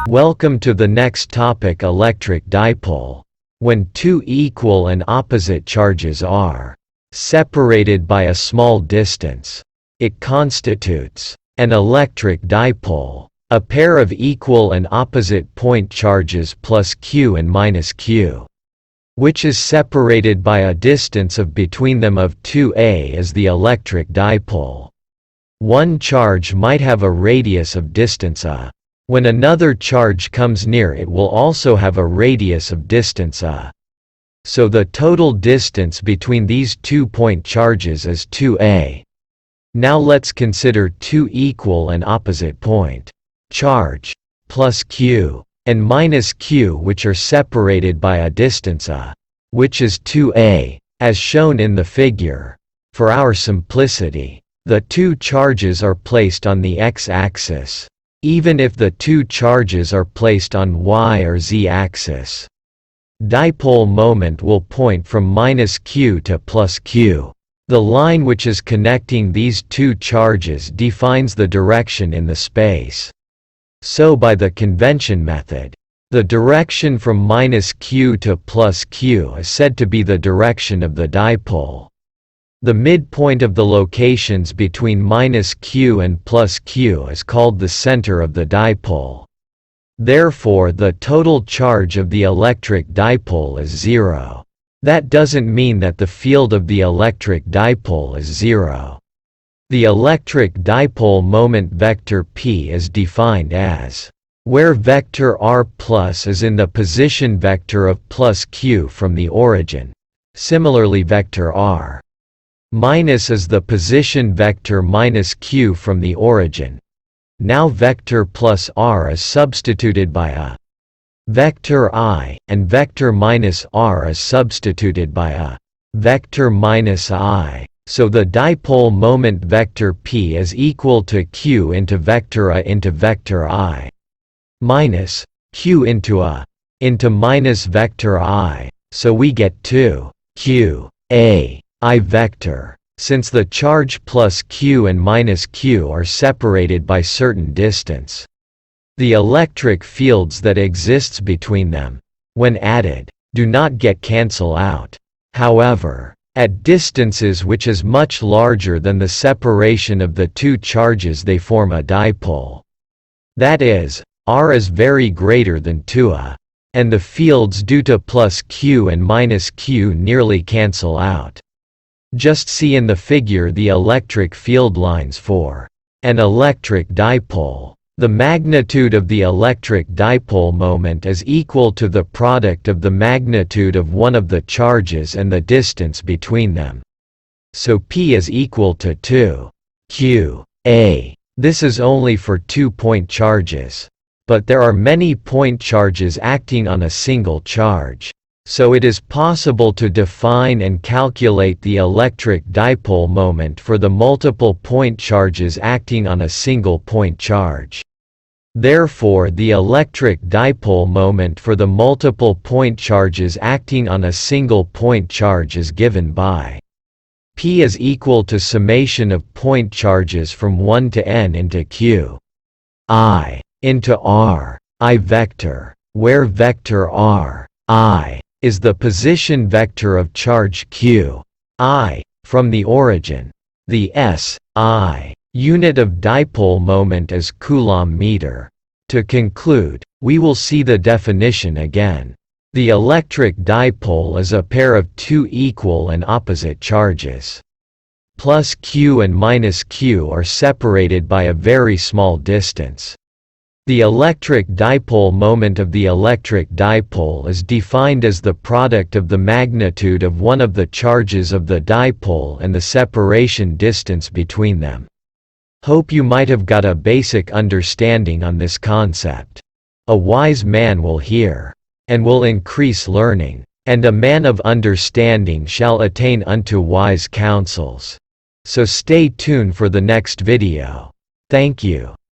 Welcome to the next topic: electric dipole. When two equal and opposite charges are separated by a small distance, it constitutes an electric dipole. A pair of equal and opposite point charges plus q and minus q, which is separated by a distance of between them of 2a, is the electric dipole. One charge might have a radius of distance a. When another charge comes near, it will also have a radius of distance a. So the total distance between these 2 point charges is 2a. Now let's consider two equal and opposite point charge plus q and minus q, which are separated by a distance a, which is 2a, as shown in the figure. For our simplicity, the two charges are placed on the x-axis, even if the two charges are placed on y or z-axis. Dipole moment will point from minus q to plus q. The line which is connecting these two charges defines the direction in the space. So by the convention method, the direction from minus q to plus q is said to be the direction of the dipole. The midpoint of the locations between minus q and plus q is called the center of the dipole. Therefore, the total charge of the electric dipole is 0. That doesn't mean that the field of the electric dipole is 0. The electric dipole moment vector p is defined as where vector r plus is in the position vector of plus q from the origin. Similarly, vector r minus is the position vector minus q from the origin. Now vector plus r is substituted by a vector I, and vector minus r is substituted by a vector minus I. So the dipole moment vector p is equal to q into vector a into vector I minus q into a into minus vector I. So we get 2 q a I vector. Since the charge plus q and minus q are separated by certain distance, the electric fields that exists between them, when added, do not get cancel out. However, at distances which is much larger than the separation of the two charges, they form a dipole. That is, r is very greater than 2a, and the fields due to plus q and minus q nearly cancel out. Just see in the figure the electric field lines for an electric dipole. The magnitude of the electric dipole moment is equal to the product of the magnitude of one of the charges and the distance between them. So P is equal to 2 q a. This is only for 2 point charges. But there are many point charges acting on a single charge. So it is possible to define and calculate the electric dipole moment for the multiple point charges acting on a single point charge. Therefore, the electric dipole moment for the multiple point charges acting on a single point charge is given by P is equal to summation of point charges from 1 to n into q I into r I vector, where vector r I is the position vector of charge q I from the origin. The SI unit of dipole moment is Coulomb meter. To conclude, we will see the definition again. The electric dipole is a pair of two equal and opposite charges. Plus q and minus q are separated by a very small distance. The electric dipole moment of the electric dipole is defined as the product of the magnitude of one of the charges of the dipole and the separation distance between them. Hope you might have got a basic understanding on this concept. A wise man will hear, and will increase learning, and a man of understanding shall attain unto wise counsels. So stay tuned for the next video. Thank you.